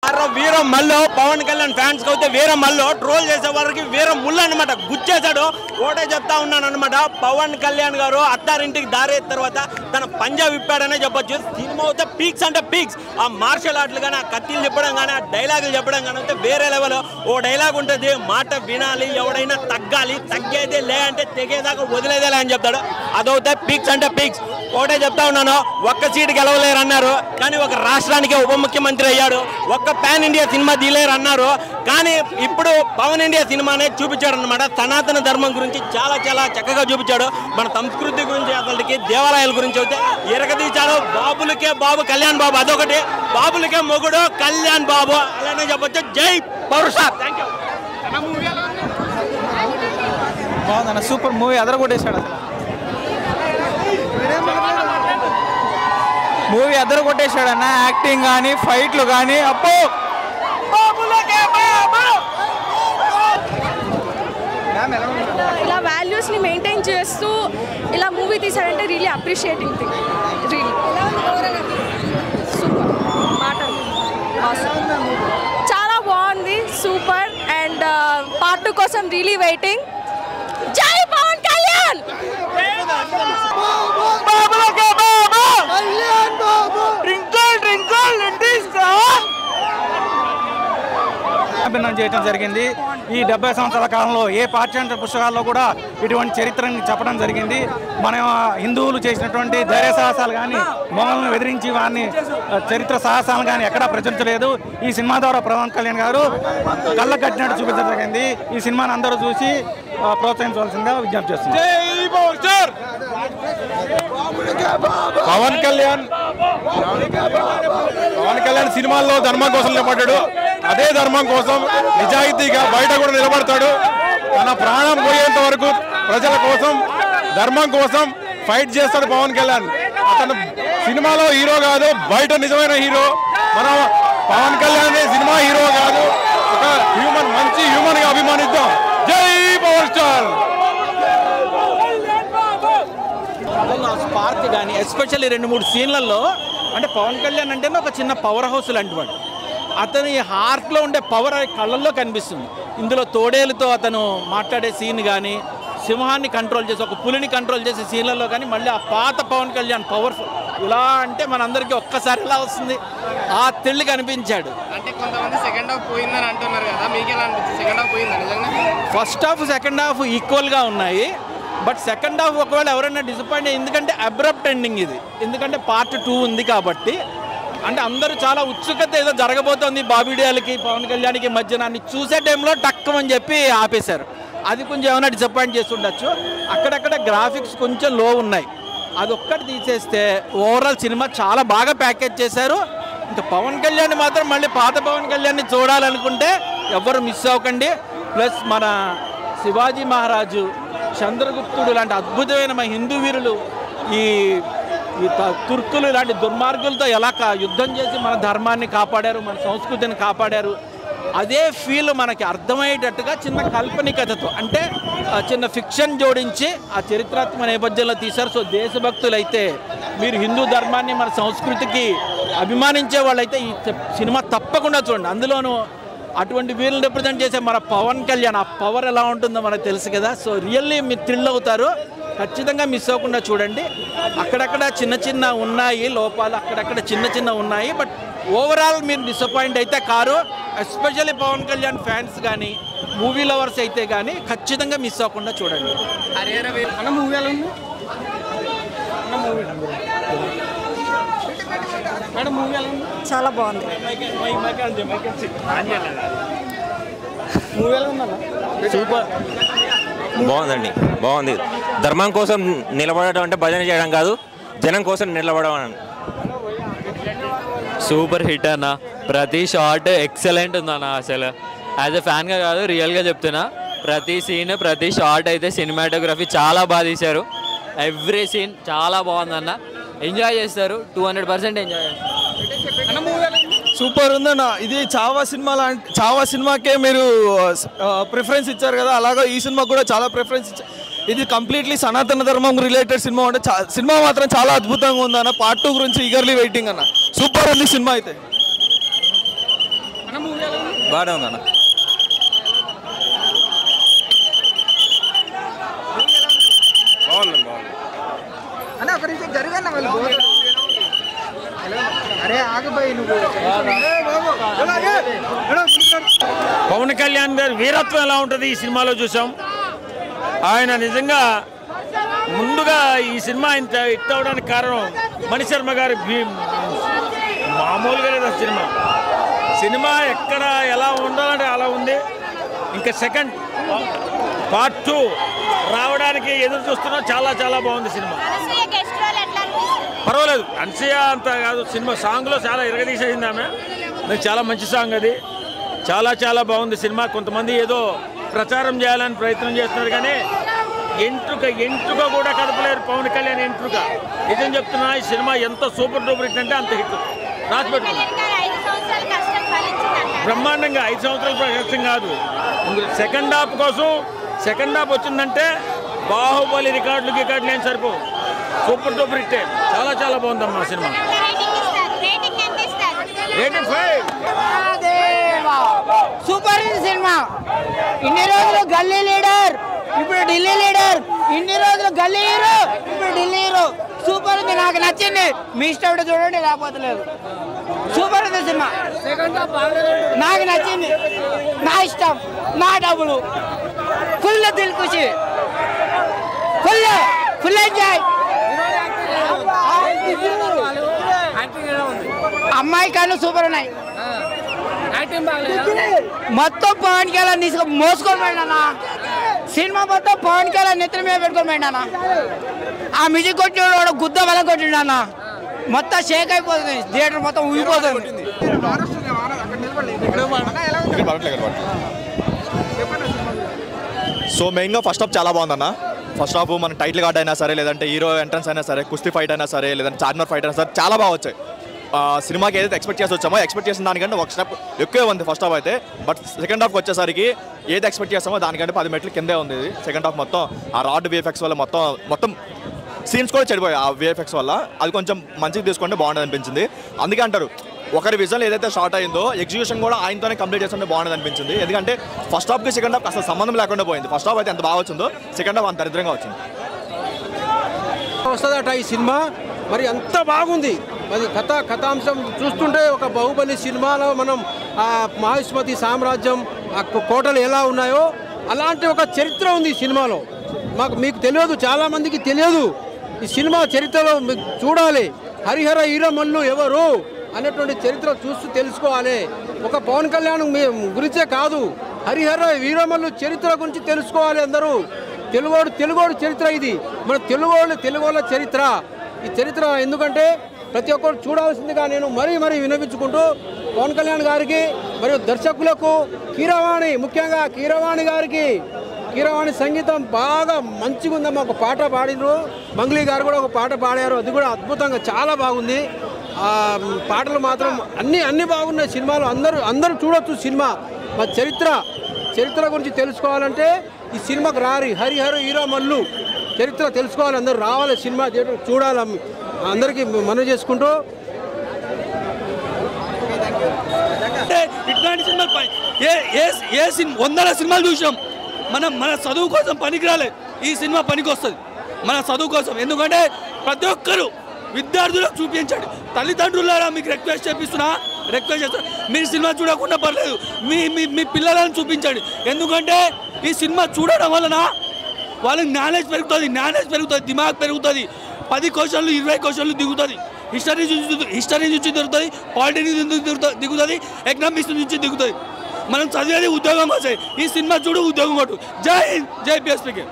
వీర మల్లో పవన్ కళ్యాణ్ ఫ్యాన్స్ కి అయితే వీర మల్లో ట్రోల్ చేసే వారికి వీర ముళ్ళు అనమాట గుచ్చేశాడు. ఓటే చెప్తా ఉన్నాను అనమాట. పవన్ కళ్యాణ్ గారు అత్తారింటికి దారే తర్వాత తన పంజా విప్పాడనే చెప్పొచ్చు. సినిమా అయితే పీక్స్ అంటే పీక్స్. ఆ మార్షల్ ఆర్ట్లు కానీ, ఆ కత్తిలు చెప్పడం కానీ, ఆ డైలాగులు చెప్పడం కానీ అయితే వేరే లెవెల్. ఓ డైలాగ్ ఉంటుంది, మాట వినాలి, ఎవడైనా తగ్గాలి, తగ్గేదే లే అంటే తెగేదాకా వదిలేదేలే అని చెప్తాడు. అదవుతే పీక్స్ అంటే పీక్స్. ఒకటే చెప్తా ఉన్నాను, ఒక్క సీటు గెలవలేరు అన్నారు కానీ ఒక రాష్ట్రానికి ఉప ముఖ్యమంత్రి అయ్యాడు. ఒక్క పాన్ ఇండియా సినిమా తీలేరు అన్నారు కానీ ఇప్పుడు పవన్ ఇండియా సినిమానే చూపించాడు అనమాట. సనాతన ధర్మం గురించి చాలా చాలా చక్కగా చూపించాడు. మన సంస్కృతి గురించి, అసలుకి దేవాలయాల గురించి అయితే ఎరగదీశాడు. బాబులకే బాబు కళ్యాణ్ బాబు, అదొకటి. బాబులకే మొగుడు కళ్యాణ్ బాబు అలానే చెప్పొచ్చు. జై పౌరుష. Thank you. బాగుందన్న, సూపర్ మూవీ, అదరగొట్టేశాడు. అసలు మూవీ అదరగొట్టేశాడన్న. యాక్టింగ్ కానీ, ఫైట్లు కానీ, అప్పో ఇలా వాల్యూస్ని మెయింటైన్ చేస్తూ ఇలా మూవీ తీసాడంటే really appreciating thing. Really super. మాటలు చాలా బాగుంది, సూపర్. అండ్ పార్ట్ 2 కోసం రియలీ వెయిటింగ్. జై పవన్ కళ్యాణ్. అభినందన చేయడం జరిగింది. ఈ 70 సంవత్సరాల కాలంలో ఏ పాఠ్యాంశ పుస్తకాల్లో కూడా ఇటువంటి చరిత్రని చెప్పడం జరిగింది. మన హిందువులు చేసినటువంటి ధైర్య సాహసాలు కానీ, మొగలను ఎదిరించి వారిని చరిత్ర సాహసాలు కానీ ఎక్కడా ప్రచురించలేదు. ఈ సినిమా ద్వారా పవన్ కళ్యాణ్ గారు కళ్ళ కట్టినట్టు చూపించడం జరిగింది. ఈ సినిమాని అందరూ చూసి ప్రోత్సహించవలసిందిగా విజ్ఞప్తి చేస్తుంది. పవన్ కళ్యాణ్ సినిమాల్లో ధర్మం కోసం నిలబడ్డాడు. అదే ధర్మం కోసం నిజాయితీగా బయట కూడా నిలబడతాడు. తన ప్రాణం పోయేంత వరకు ప్రజల కోసం, ధర్మం కోసం ఫైట్ చేస్తాడు పవన్ కళ్యాణ్. అతను సినిమాలో హీరో కాదు, బయట నిజమైన హీరో. మన పవన్ కళ్యాణ్ సినిమా హీరో కాదు, ఒక హ్యూమన్, మంచి హ్యూమన్ గా అభిమానిద్దాం. జై పవర్ స్టార్. స్పార్క్ కానీ ఎస్పెషల్లీ 2-3 సీన్లలో అంటే పవన్ కళ్యాణ్ అంటేనే ఒక చిన్న పవర్ హౌస్ లాంటి వాడు. అతని హార్ట్లో ఉండే పవర్ కళ్ళల్లో కనిపిస్తుంది. ఇందులో తోడేలుతో అతను మాట్లాడే సీన్ కానీ, సింహాన్ని కంట్రోల్ చేసి, ఒక పులిని కంట్రోల్ చేసే సీన్లలో కానీ, మళ్ళీ ఆ పాత పవన్ కళ్యాణ్ పవర్ఫుల్ ఇలా అంటే మనందరికీ ఒక్కసారి ఎలా వస్తుంది, ఆ తెల్లి కనిపించాడు. అంటే కొంతమంది సెకండ్ హాఫ్ పోయిందని అంటున్నారు కదా, మీకు ఎలా అనిపించింది? సెకండ్ హాఫ్ పోయిందా నిజంగా? ఫస్ట్ హాఫ్ సెకండ్ హాఫ్ ఈక్వల్గా ఉన్నాయి. బట్ సెకండ్ హాఫ్ ఒకవేళ ఎవరైనా డిసప్పాయింట్, ఎందుకంటే అబ్రప్ట్ ఎండింగ్ ఇది, ఎందుకంటే పార్ట్ 2 ఉంది కాబట్టి. అంటే అందరూ చాలా ఉత్సుకత ఏదో జరగబోతోంది బాబీడియాలకి పవన్ కళ్యాణ్కి మధ్యన అని చూసే టైంలో టక్కమని చెప్పి ఆపేశారు. అది కొంచెం ఏమైనా డిసప్పాయింట్ చేసి ఉండొచ్చు. అక్కడక్కడ గ్రాఫిక్స్ కొంచెం లో ఉన్నాయి. అది ఒక్కటి తీసేస్తే ఓవరాల్ సినిమా చాలా బాగా ప్యాకేజ్ చేశారు. ఇంకా పవన్ కళ్యాణ్ మాత్రం మళ్ళీ పాత పవన్ కళ్యాణ్ని చూడాలనుకుంటే ఎవ్వరు మిస్ అవ్వకండి. ప్లస్ మన శివాజీ మహారాజు, చంద్రగుప్తుడు లాంటి అద్భుతమైన మన హిందూ వీరులు ఈ తుర్కులు ఇలాంటి దుర్మార్గులతో ఎలా యుద్ధం చేసి మన ధర్మాన్ని కాపాడారు, మన సంస్కృతిని కాపాడారు, అదే ఫీల్ మనకి అర్థమయ్యేటట్టుగా చిన్న కాల్పనికతతో, అంటే చిన్న ఫిక్షన్ జోడించి ఆ చరిత్రాత్మక నేపథ్యంలో తీశారు. సో దేశభక్తులైతే, మీరు హిందూ ధర్మాన్ని, మన సంస్కృతికి అభిమానించే వాళ్ళైతే ఈ సినిమా తప్పకుండా చూడండి. అందులోనూ అటువంటి వీళ్ళని రిప్రజెంట్ చేసే మన పవన్ కళ్యాణ్, ఆ పవర్ ఎలా ఉంటుందో మనకు తెలుసు కదా. సో రియల్లీ మీరు థ్రిల్ అవుతారు. ఖచ్చితంగా మిస్ అవ్వకుండా చూడండి. అక్కడక్కడ చిన్న చిన్న ఉన్నాయి లోపాలు, అక్కడక్కడ చిన్న చిన్న ఉన్నాయి. బట్ ఓవరాల్ మీరు డిసప్పాయింట్ అయితే కారు. ఎస్పెషల్లీ పవన్ కళ్యాణ్ ఫ్యాన్స్ కానీ, మూవీ లవర్స్ అయితే కానీ ఖచ్చితంగా మిస్ అవ్వకుండా చూడండి. చాలా బాగుంది. సూపర్, బాగుందండి, బాగుంది. ధర్మం కోసం నిలబడడం అంటే భజన చేయడం కాదు, జనం కోసం నిలబడడం. సూపర్ హిట్ అన్న. ప్రతి షాట్ ఎక్సలెంట్ ఉందన్న. అసలు యాజ్ ఎ ఫ్యాన్గా కాదు, రియల్గా చెప్తున్నా. ప్రతి సీన్, ప్రతి షాట్ అయితే సినిమాటోగ్రఫీ చాలా బాగా తీశారు. ఎవ్రీ సీన్ చాలా బాగుందన్న. ఎంజాయ్ చేస్తారు, 200% ఎంజాయ్ చేస్తారు. సూపర్ ఉందన్న. ఇది చావా సినిమాకే మీరు ప్రిఫరెన్స్ ఇచ్చారు కదా, అలాగా ఈ సినిమా కూడా చాలా ప్రిఫరెన్స్ ఇచ్చారు. ఇది కంప్లీట్లీ సనాతన ధర్మం రిలేటెడ్ సినిమా. అంటే సినిమా మాత్రం చాలా అద్భుతంగా ఉంది అన్న. పార్ట్ 2 గురించి ఈగర్లీ వెయిటింగ్ అన్న. సూపర్ ఉంది సినిమా అయితే. బాగానే ఉందన్న. బాగుంది బాగుంది అన్న ఒక నిమిషం జరగన్న వాళ్ళు అరే ఆగిపోయి నువ్వు పవన్ కళ్యాణ్ గారి వీరత్వం ఎలా ఉంటుంది ఈ సినిమాలో చూసాం. ఆయన నిజంగా ముందుగా ఈ సినిమా ఇంత హిట్ అవడానికి కారణం మణిశర్మ గారి మామూలుగా లేదు సినిమా ఎక్కడ ఎలా ఉండాలంటే అలా ఉంది. ఇంకా సెకండ్ పార్ట్ 2 రావడానికి ఎదురు చూస్తున్నాం. చాలా చాలా బాగుంది సినిమా. పర్వాలేదు, అనసూయ అంత కాదు, సినిమా సాంగ్లో చాలా ఇరగదీసేసింది ఆమె. చాలా మంచి సాంగ్ అది. చాలా చాలా బాగుంది సినిమా. కొంతమంది ఏదో ప్రచారం చేయాలని ప్రయత్నం చేస్తున్నారు కానీ ఎంట్రుక కూడా కదపలేరు పవన్ కళ్యాణ్ ఎంట్రుక. నిజం చెప్తున్నా, ఈ సినిమా ఎంత సూపర్ డూపర్ హిట్ అంటే అంత హిట్. రాసి పెట్టుకున్నా బ్రహ్మాండంగా 5 సంవత్సరాల కష్టం కాదు. సెకండ్ హాఫ్ కోసం సెకండ్ హాఫ్ వచ్చిందంటే బాహుబలి రికార్డులు ఏం సరిపోవు. Super duper hit. చాలా చాలా బాగుందమ్మా సినిమా. రేటింగ్ 5. Super cinema. ఇన్ని రోజులు గల్లీ లీడర్, ఇప్పుడు ఢిల్లీ లీడర్. ఇన్ని రోజులు గల్లీ హీరో, ఇప్పుడు ఢిల్లీ హీరో. సూపర్ ఉంది, నాకు నచ్చింది. మీ ఇష్టం చూడండి, లేకపోతే లేదు. సూపర్ ఉంది సినిమా, నాకు నచ్చింది. నా ఇష్టం, నా డబ్బులు. ఫుల్ దిల్ ఖుషి, ఫుల్ ఎంజాయ్. అమ్మాయి కళ్ళు సూపర్ ఉన్నాయి. మొత్తం పవన్ కళ్యాణ్ మోసుకొని పోయినా. సినిమా మొత్తం పవన్ కళ్యాణ్ నెత్తిన మీద పెట్టుకొని పోయినా. ఆ మ్యూజిక్ కొట్టినాడు, గుద్ద వల్ల కొట్టిండు అన్న. మొత్తం షేక్ అయిపోతుంది, థియేటర్ మొత్తం ఊగిపోతుంది. సో మెయిన్గా ఫస్ట్ హాఫ్ చాలా బాగుందన్న. ఫస్ట్ హాఫ్ మన టైటిల్ కార్డ్ అయినా సరే, లేదంటే హీరో ఎంట్రన్స్ అయినా సరే, కుస్తీ ఫైట్ అయినా సరే, లేదంటే చార్మినార్ ఫైట్ అయినా సరే చాలా బాగా వచ్చాయి. సినిమాకి ఏదైతే ఎక్స్పెక్ట్ చేసి వచ్చామో ఎక్స్పెక్ట్ చేసిన దానికంటే ఒక స్టెప్ ఎక్కువే ఉంది ఫస్ట్ హాఫ్ అయితే. బట్ సెకండ్ హాఫ్కి వచ్చేసరికి ఏది ఎక్స్పెక్ట్ చేస్తామో దానికంటే 10 మెట్లు కిందే ఉంది సెకండ్ హాఫ్. మొత్తం ఆ రాడ్ విఎఫ్ఎక్స్ వల్ల మొత్తం సీన్స్ కూడా చెడిపోయాయి ఆ విఎఫ్ఎక్స్ వల్ల. అది కొంచెం మంచిగా తీసుకుంటే బాగుండదు అనిపించింది. అందుకే అంటారు, ఒకరి విజన్ ఏదైతే స్టార్ట్ అయిందో ఎగ్జిక్యూషన్ కూడా ఆయనతోనే కంప్లీట్ చేస్తుంటే బాగుండదు అనిపించింది. ఎందుకంటే ఫస్ట్ హాఫ్కి సెకండ్ హాఫ్ అసలు సంబంధం లేకుండా పోయింది. ఫస్ట్ హాఫ్ అయితే ఎంత బాగా వచ్చిందో, సెకండ్ హాఫ్ అంత దరిద్రంగా వచ్చింది. వస్తుందట ఈ సినిమా, మరి ఎంత బాగుంది. మరి కథాంశం చూస్తుంటే ఒక బాహుబలి సినిమాలో మనం ఆ మహిష్మతి సామ్రాజ్యం, ఆ కోటలు ఎలా ఉన్నాయో అలాంటి ఒక చరిత్ర ఉంది ఈ సినిమాలో. మీకు తెలియదు, చాలామందికి తెలియదు. ఈ సినిమా చరిత్రలో మీకు చూడాలి. హరిహర ఈరమల్లు ఎవరు అనేటువంటి చరిత్ర చూస్తూ తెలుసుకోవాలి. ఒక పవన్ కళ్యాణ్ గురించే కాదు, హరిహర వీరమల్లు చరిత్ర గురించి తెలుసుకోవాలి అందరూ. తెలుగోడు చరిత్ర ఇది, మన తెలుగోళ్ళ చరిత్ర. ఈ చరిత్ర ఎందుకంటే ప్రతి ఒక్కరు చూడాల్సిందిగా నేను మరీ వినిపించుకుంటూ పవన్ కళ్యాణ్ గారికి మరియు దర్శకులకు, కీరవాణి ముఖ్యంగా కీరవాణి గారికి, కీరవాణి సంగీతం బాగా మంచిగా ఉందమ్మా. ఒక పాట పాడినరు, మంగ్లీ గారు కూడా ఒక పాట పాడారు, అది కూడా అద్భుతంగా చాలా బాగుంది. పాటలు మాత్రం అన్నీ బాగున్నాయి సినిమాలో. అందరూ చూడొచ్చు సినిమా. మా చరిత్ర గురించి తెలుసుకోవాలంటే ఈ సినిమాకి రారి. హరిహర ఈరమల్లు చరిత్ర తెలుసుకోవాలి, అందరూ రావాలి, సినిమా థియేటర్ చూడాలి. అందరికీ మనవి చేసుకుంటూ ఇట్లాంటి సినిమాలు వందల సినిమాలు చూసాం. మన చదువు కోసం పనికిరాలే, ఈ సినిమా పనికి వస్తుంది మన చదువు కోసం. ఎందుకంటే ప్రతి ఒక్కరు విద్యార్థులకు చూపించండి. తల్లిదండ్రులారా మీకు రిక్వెస్ట్ చేస్తున్నా, మీరు సినిమా చూడకుండా పర్లేదు, మీ పిల్లలను చూపించండి. ఎందుకంటే ఈ సినిమా చూడడం వలన వాళ్ళకి నాలెడ్జ్ పెరుగుతుంది, దిమాగ్ పెరుగుతుంది. 10 క్వశ్చన్లు 20 క్వశ్చన్లు దిగుతుంది. హిస్టరీ నుంచి దొరుకుతుంది, పాలిటీ నుంచి దిగుతుంది, ఎకనామిక్స్ నుంచి దిగుతుంది. మనం చదివేది ఉద్యోగం వస్తాయి. ఈ సినిమా చూడు, ఉద్యోగం కొట్టు. జై హింద్, జై పిఎస్పీకి.